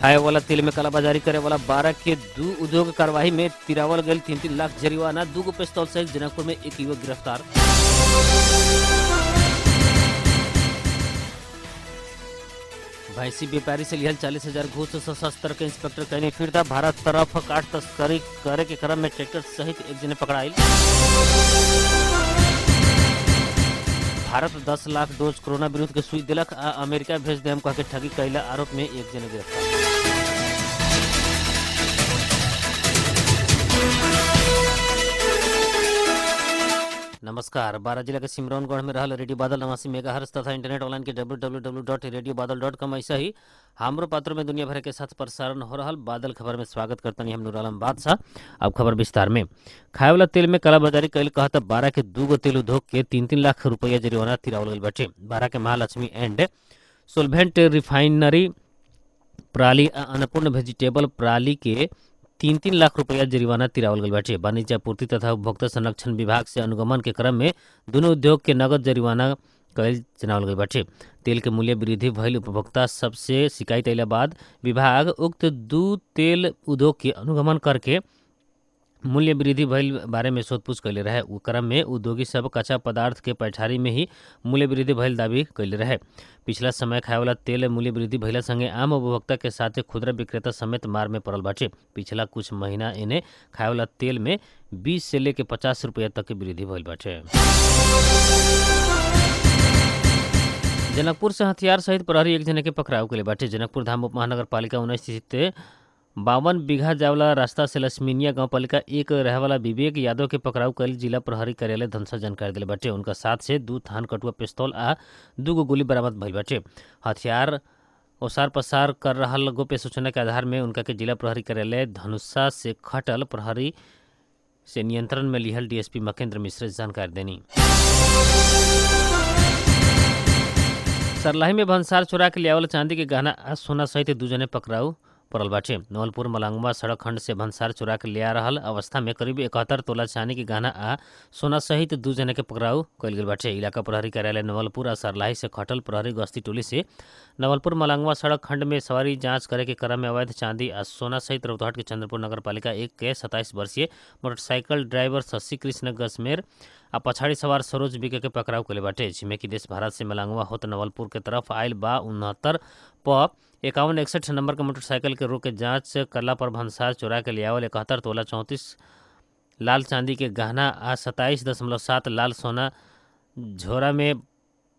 खाए वाला तेल में कालाबाजारी करे वाला 12 के दू उद्योग कार्रवाई में तिरावल गए 3-3 लाख जरिमाना। 2 पिस्तौल सहित जनकपुर में एक युवक गिरफ्तार। भैंसी व्यापारी से लिहल 40,000 घूस सशस्त्र के इंस्पेक्टर कहने फिरता। भारत तरफ काट तस्करी करे के क्रम में ट्रैक्टर सहित एक जने पकड़ाइल। भारत 10 लाख डोज कोरोना विरुद्ध के सुई दिलक आ अमेरिका भेज देम कह के ठगी कैला आरोप में एक जने गिरफ्तार। नमस्कार। 12 जिला के सिमरौनगढ़ में रहल रेडियो बादल 89 मेगाहर्ट्ज तथा इंटरनेट ऑनलाइन के www.radiobadal.com ऐसा ही हमरो पात्र में दुनिया भर के साथ प्रसारण हो रहा बादल खबर में स्वागत करतनी हम नूर आलम बादशाह। अब खबर विस्तार में। खाए वाला तेल में कालाबाजारी कैल कहता 12 के 2 तेल उद्योग के 3-3 लाख रुपया जरिमाना तिरावल गई बाटे। 12 के महालक्ष्मी एंड सोलभेंट रिफाइनरी प्राली अन्नपूर्ण वेजिटेबल प्राली के 3-3 लाख रुपया जरिमाना तिरावल गई बाटे। वाणिज्य आपूर्ति तथा उपभोक्ता संरक्षण विभाग से अनुगमन के क्रम में दोनों उद्योग के नगद जरिमाना कैल जनावल गई बाटे। तेल के मूल्य वृद्धि भइल उपभोक्ता सबसे शिकायत अला बाद विभाग उक्त 2 तेल उद्योग के अनुगमन करके मूल्य वृद्धि भइल बारे में सोधपूछ कैले रहे। उ क्रम में उद्योगी सब कच्चा पदार्थ के पैठारी में ही मूल्य वृद्धि भइल दावी कैले रहे। पिछला समय खाए वाला तेल मूल्य वृद्धि भइला संगे आम उपभोक्ता के साथ खुदरा विक्रेता समेत मार में पड़ल बाटे। पिछला कुछ महीना इन्हें खाए वाला तेल में 20 से लेके 50 रुपया तक की वृद्धि भइल बाटे। जनकपुर से हथियार सहित प्रहरी एक जने के पकड़ाव कैले बाटे। जनकपुर धाम उप महानगर पालिका 19 स्थित 52 बीघा जावला रास्ता से लक्ष्मीनिया गांव पालिका 1 रहे वाला विवेक यादव के पकड़ाव कैल जिला प्रहरी कार्यालय धनसा जानकारी दिले बाटे। उनका साथ से 2 थान कटुआ पिस्तौल आ 2 गोली बरामद भइल बाटे। हथियार ओसार पसार कर रहा गोप्य सूचना के आधार में उनका के जिला प्रहरी कार्यालय धनुषा से खटल प्रहरी से नियंत्रण में लिहल डीएसपी मकेंद्र मिश्र जानकारी देनी। सरलाही में भंसार चोरा के लियावल चांदी के गहना आ सोना सहित 2 जने पकड़ाऊ पड़ल बाटे। नवलपुर मलंगवा सड़क खंड से भंसार चोरा के लिया रहल अवस्था में करीब 71 तोला चांदी के गहना आ सोना सहित 2 जने के पकड़ाऊ कैल गेल बाटे। इलाका प्रहरी कार्यालय नवलपुर आ सरलाही से खटल प्रहरी गश्ती टोली से नवलपुर मलंगवा सड़क खंड में सवारी जांच करे के क्रम में अवैध चांदी आ सोना सहित रौतहट के चंद्रपुर नगर पालिका 1 के 27 वर्षीय मोटरसाइकिल ड्राइवर शशि कृष्ण गसमेर आ पछाड़ी सवार सरोज बिके के पकड़ाव कैले बाटे। छिमेकी देश भारत से मलंगवा होत नवलपुर के तरफ आयल बा 69 प 5161 नंबर के मोटरसाइकिल के रोक के जांच करला पर भंसार चोरा के लियावल 71 तोला 34 लाल चांदी के गहना आ 27.7 लाल सोना झोरा में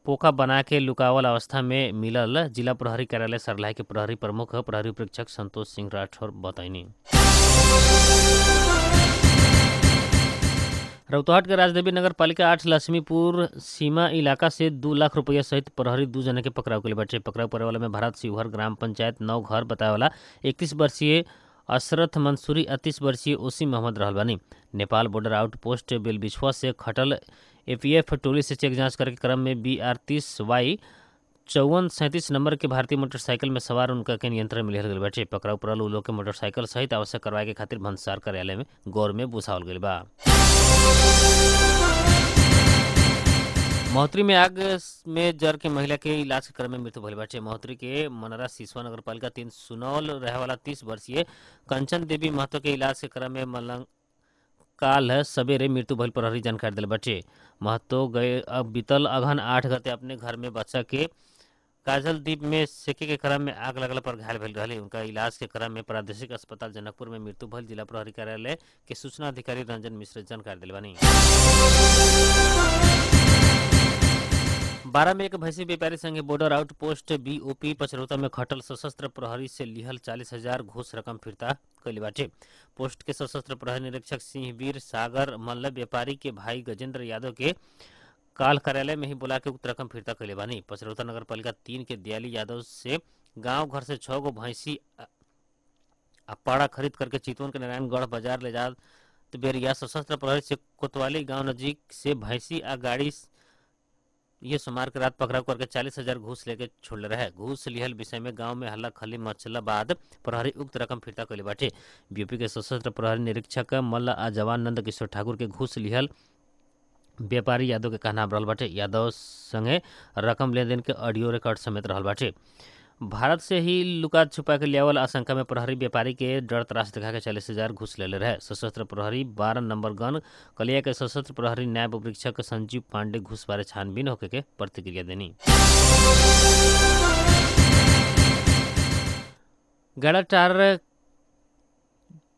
पोका बना के लुकावल अवस्था में मिलल जिला प्रहरी कार्यालय सरलाही के प्रहरी प्रमुख प्रहरी प्रेक्षक संतोष सिंह राठौर बताइनी। रौतहट के राजदेवी नगर पालिका 8 लक्ष्मीपुर सीमा इलाका से 2 लाख रुपया सहित प्रहरी 2 जने के पकड़ाव के लिए बाटे। पकड़ाव पड़े वाला में भारत शिवहर ग्राम पंचायत 9 घर बताए वाला 31 वर्षीय अशरथ मंसूरी 38 वर्षीय ओसी मोहम्मद रहल बानी। नेपाल बॉर्डर आउटपोस्ट बेलबिछुआ से खटल एपीएफ टोली से चेक जांच करे के क्रम में BR 30Y 5437 नंबर के भारतीय मोटरसाइकिल में सवार उनका के नियंत्रण में लिहल गई बाटे। पकड़ाव पड़ल उ लोग के मोटरसाइकिल सहित आवश्यक कार्रवाई के खातिर भंसार कार्यालय में गौर में बुसावल गई बा। महोत्तरी में आग में जर के महिला के इलाज के क्रम में मृत्यु भइल बाटे। महोत्तरी के मनरा सिसवा नगर पालिका 3 सुनौल रहे वाला 30 वर्षीय कंचन देवी महतो के इलाज के क्रम में मलंग काल सवेरे मृत्यु भइल प्रहरी जानकारी दिल बाटे। महतो गए अब बीतल अगहन 8 गते अपने घर में बच्चा के काजल द्वीप में सेके के क्रम में आग लगला पर घायल भइल रहे। उनका इलाज के क्रम में प्रादेशिक अस्पताल जनकपुर में मृत्यु भइल जिला प्रहरी कार्यालय के सूचना अधिकारी रंजन मिश्र जानकारी दिल बानी। 12 में एक भैंसी व्यापारी संगे बॉर्डर आउटपोस्ट BOP पचरौता में खटल सशस्त्र प्रहरी से लिहल 40,000 घूस रकम फिरता कैले बाटे। पोस्ट के सशस्त्र प्रहरी निरीक्षक सिंहवीर सागर मल्ल व्यापारी के भाई गजेंद्र यादव के काल कार्यालय में ही बुला के उक्त रकम फिरता कैले बानी। पचरौता नगर पालिका 3 के दयाली यादव से गांव घर से 6 गो भैंसी पाड़ा खरीद करके चितवन के नारायणगढ़ बाजार ले जा बेरिया सशस्त्र प्रहरी से कोतवाली गांव नजीक से भैंसी आ गाड़ी ये सोमवार के रात पकड़ाव करके 40,000 घूस लेके छोड़ रहे। घूस लिहल विषय में गांव में हल्ला खली मचला बाद प्रहरी उक्त रकम फिरता कैले बाटे। BOP के सशस्त्र प्रहरी निरीक्षक मल्ल आ जवान नंद किशोर ठाकुर के घूस लिहल व्यापारी यादव के कहना रहल बाटे। यादव संगे रकम लेन देन के ऑडियो रिकॉर्ड समेत रहल बाटे। भारत से ही लुका छुपा के लियावल आशंका में प्रहरी व्यापारी के डर त्रास दिखा के 40,000 घूस लेले रहे। सशस्त्र प्रहरी 12 नंबर गन कलिया के सशस्त्र प्रहरी न्याय उपरीक्षक संजीव पांडे घूस बारे छानबीन होके के प्रतिक्रिया देनी। गड़ाटार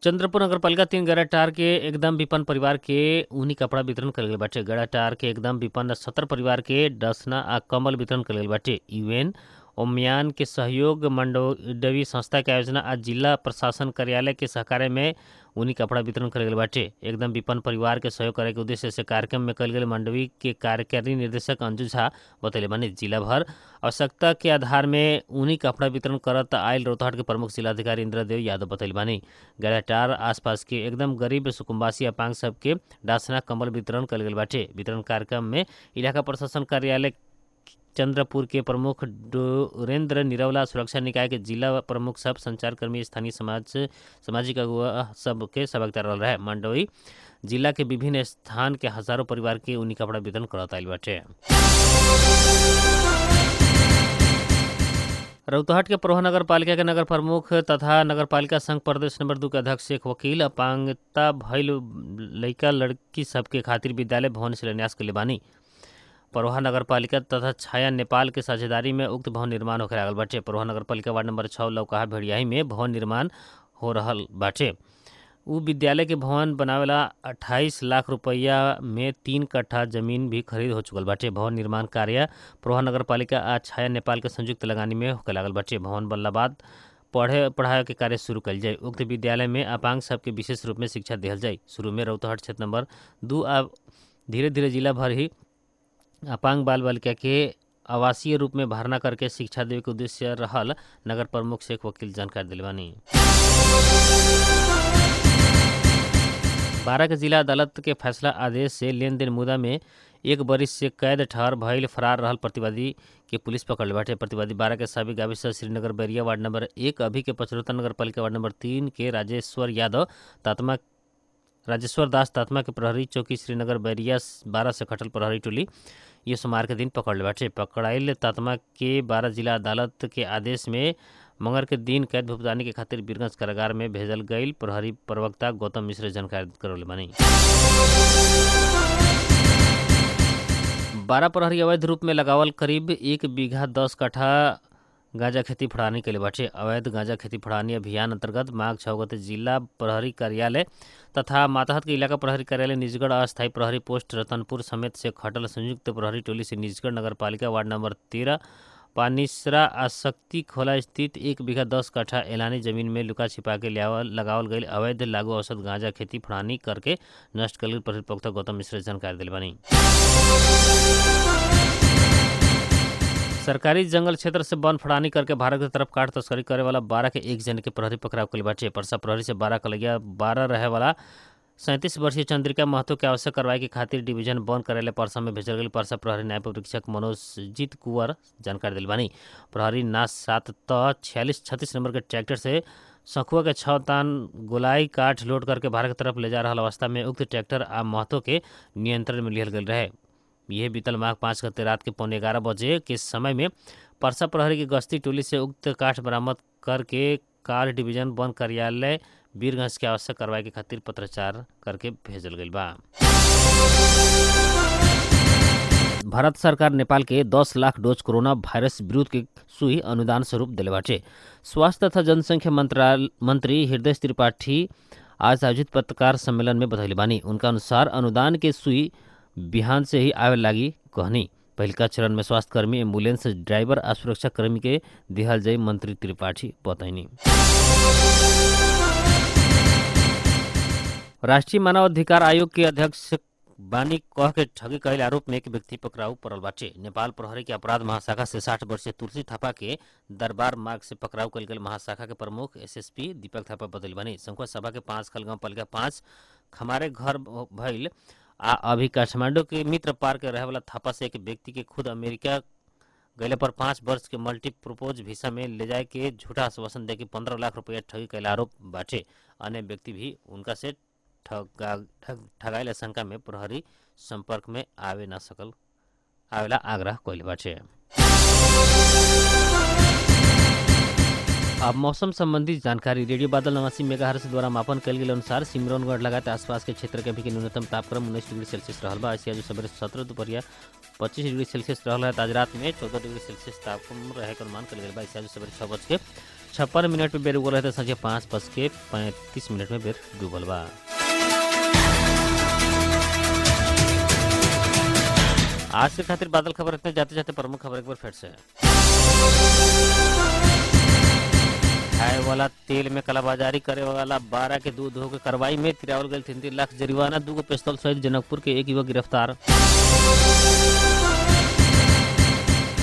चंद्रपुर नगरपालिका 3 गड़ाटार के एकदम विपन्न परिवार के ऊनी कपड़ा वितरण कर गए बाटे। गड़ाटार के एकदम विपन्न 70 परिवार के डसना आ कम्बल वितरण कर गए बाटे। यूएन ओम्यान के सहयोग मंडवी संस्था के आयोजना आज जिला प्रशासन कार्यालय के सहकार्य में ऊनी कपड़ा वितरण कर गए बाटे। एकदम विपन्न परिवार के सहयोग करे के उद्देश्य से कार्यक्रम में कल गए मंडवी के कार्यकारी निर्देशक अंजू झा बतैले बने जिला भर आवश्यकता के आधार में ऊनी कपड़ा वितरण करत आयल रोहतहट के प्रमुख जिलाधिकारी इंद्रदेव यादव बतैले बानी। गैराटार आसपास के एकदम गरीब सुकुम्बासी अपांग सबके डासना कंबल वितरण कल गए बाटे। वितरण कार्यक्रम में इलाका प्रशासन कार्यालय चंद्रपुर के प्रमुख डोरेंद्र निरवला, सुरक्षा निकाय के जिला प्रमुख सब संचारकर्मी, स्थानीय सामाजिक अगुवा सबके सबकदार रह रहे। मंडवी जिला के विभिन्न स्थान के हजारों परिवार के ऊनी कपड़ा वितरण करत आइल बाटे। रौतहट के प्रभा नगर पालिका के नगर प्रमुख तथा नगर पालिका संघ प्रदेश नंबर 2 के अध्यक्ष शेख वकील अपांगता भइल लड़का लड़की सबके खातिर विद्यालय भवन शिलान्यास के बानी। परोहा नगर पालिका तथा छाया नेपाल के साझेदारी में उक्त भवन निर्माण होकर लागल बाटे। परोहा नगर पालिका वार्ड नंबर 6 लौकाहा भेड़ियाही में भवन निर्माण हो रहल बाटे। उ विद्यालय के भवन बनावेला 28 लाख रुपया में 3 कट्ठा जमीन भी खरीद हो चुकल बाटे। भवन निर्माण कार्य परोहा नगर पालिका आ छाया नेपाल के संयुक्त लगानी में होकर लागल बाटे। भवन बनला बाद पढ़ाई के कार्य शुरू कल जाए। उक्त विद्यालय में अपांग सबके विशेष रूप में शिक्षा दिहल जाए। शुरू में रौतहट क्षेत्र नंबर 2 आ धीरे धीरे जिला भर ही अपांग बाल बालिका के आवासीय रूप में भरना करके शिक्षा देवे के उद्देश्य रहल नगर प्रमुख शेख वकील जानकारी दिले बानी। 12 के जिला अदालत के फैसला आदेश से लेन देन मुद्दा में 1 बरिस से कैद ठहर भइल फरार रहल प्रतिवादी के पुलिस पकड़ बाटे। प्रतिवादी 12 के साबिक गाविस श्रीनगर बैरिया वार्ड नंबर 1 अभी के पचरौता नगर पालिका वार्ड नंबर 3 के राजेश्वर दास तात्मा के प्रहरी चौकी श्रीनगर बैरिया 12 से खटल प्रहरी टोली ये सोमवार के दिन पकड़ बाटे। पकड़ाइल तात्मा के 12 जिला अदालत के आदेश में मंगर के दिन कैद भुगतानी के खातिर बीरगंज कारागार में भेजल गईल प्रहरी प्रवक्ता गौतम मिश्र जानकारी करौले बानी। 12 प्रहरी अवैध रूप में लगावल करीब 1 बीघा 10 कट्ठा गांजा खेती फड़ानी के लिए बाटे। अवैध गांजा खेती फड़ानी अभियान अंतर्गत माघ 6 गते जिला प्रहरी कार्यालय तथा माताहत के इलाका प्रहरी कार्यालय निजगढ़ अस्थायी प्रहरी पोस्ट रतनपुर समेत से खटल संयुक्त प्रहरी टोली से निजगढ़ नगर पालिका वार्ड नंबर 13 पानिसरा आसक्ति खोला स्थित 1 बीघा 10 कट्ठा एलानी जमीन में लुका छिपा के लगावल गई अवैध लागू औसत गांजा खेती फड़ानी करके नष्ट कल प्रहरी प्रवक्ता गौतम मिश्र जानकारी दिले बानी। सरकारी जंगल क्षेत्र से वन फड़ानी करके भारत की तरफ काट तस्करी करे वाला 12 के एक जन के प्रहरी पकड़ाव कल बाटे। परसा प्रहरी से 12 कलैया 12 रहे वाला 37 वर्षीय चंद्रिका महतो के आवश्यक कार्रवाई के खातिर डिवीजन बंद करेले परसा में भेजल गई। परसा प्रहरी न्याय परीक्षक मनोजीत कुंवर जानकारी दिल बानी। प्रहरी नाश 7 4636 नंबर के ट्रैक्टर से सखुआ के 6 तान गोलाई काठ लोड करके भारत की तरफ ले जा रहा अवस्था में उक्त ट्रैक्टर आ महतो के नियंत्रण में लिहल गई रहे। यह बीतल माघ 5 गते रात के 11:15 बजे के समय में परसा प्रहरी की गश्ती टोली से उक्त काठ बरामद करके काठ डिवीजन वन कार्यालय बीरगंज के आवश्यक कार्रवाई के खातिर पत्राचार करके भेजल गई बा। भारत सरकार नेपाल के 10 लाख डोज कोरोना वायरस विरुद्ध के सुई अनुदान स्वरूप दिले बाटे। स्वास्थ्य तथा जनसंख्या मंत्री हृदय त्रिपाठी आज आयोजित पत्रकार सम्मेलन में बतैले बानी। उनका अनुसार अनुदान के सुई बिहान से ही आवे लागी कहनी। पहलका चरण में स्वास्थ्य कर्मी, एम्बुलेंस ड्राइवर आ सुरक्षा कर्मी के दिहल जाई मंत्री त्रिपाठी बतैनी। राष्ट्रीय मानव अधिकार आयोग के अध्यक्ष बानी कह के ठगी कैल आरोप में एक व्यक्ति पकड़ाऊ पड़ल बाटे। नेपाल प्रहरी के अपराध महाशाखा से 60 वर्षीय तुलसी थापा के दरबार मार्ग से पकड़ाऊ कल गई महाशाखा के प्रमुख एसएसपी दीपक थापा बदल बनी। संखुआ सभा के 5 खलगांव पालिका 5 खमारे घर भइल आ अभी काठमांडू के मित्र पार्क रहे वाला थापा से एक व्यक्ति के खुद अमेरिका गए पर 5 वर्ष के मल्टी प्रोपोज वीसा में ले जाए के झूठा आश्वासन दे के 15 लाख रुपया ठगी कैल आरोप बाटे। अन्य व्यक्ति भी उनका से ठगाइल शंका में प्रहरी संपर्क में आवेला आग्रह कैल बाटे। अब मौसम संबंधी जानकारी रेडियो बादल 89 मेगाहर्ट्ज द्वारा मापन कल गेल अनुसार सिमरौनगढ़ लगात आसपास के क्षेत्र के अभी के न्यूनतम तापक्रम 19 डिग्री सेल्सियस रहल बा। ऐसे आज सवेरे 17 दोपहरिया 25 डिग्री सेल्सियस रहल है। आज रात में 14 डिग्री सेल्सियस तापक्रम रहे के अनुमान कल गेल बा। ऐसे आज सवेरे 6:56 पे बेर उगल है तो संझे 5:35 में बेर डूबल बा। आज के खातिर बादल खबर इतने जाते जाते प्रमुख खबर एक बार फिर से। खाए वाला तेल में कालाबाजारी करे वाला 12 के दूध हो के कार्रवाई में तिरावल गई 3 लाख जरिमाना। 2 पिस्तौल सहित जनकपुर के एक युवक गिरफ्तार।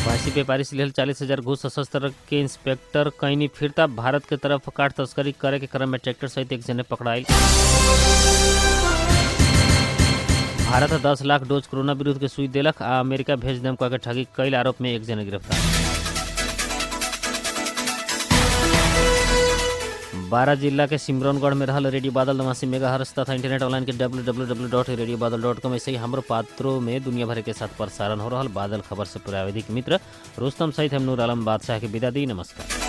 फांसी व्यापारी से लेल 40,000 घूस सशस्त्र के इंस्पेक्टर कैनी फिरता। भारत के तरफ काठ तस्करी करे के क्रम में ट्रैक्टर सहित एक जने पकड़ाई। भारत 10 लाख डोज कोरोना विरुद्ध के सुई देलक आ अमेरिका भेज देम कह के ठगी कईल आरोप में एक जने गिरफ्तार। 12 जिला के सिमरौनगढ़ में रहल रेडियो बादल 89 मेगाहर्ट्ज तथा इंटरनेट ऑनलाइन के www.radiobadal.com ऐसे ही हमरो पात्रों में दुनिया भर के साथ प्रसारण हो रहा बादल खबर से प्राविधिक मित्र रुस्तम सहित हम नूर आलम बादशाह के विदा दी। नमस्कार।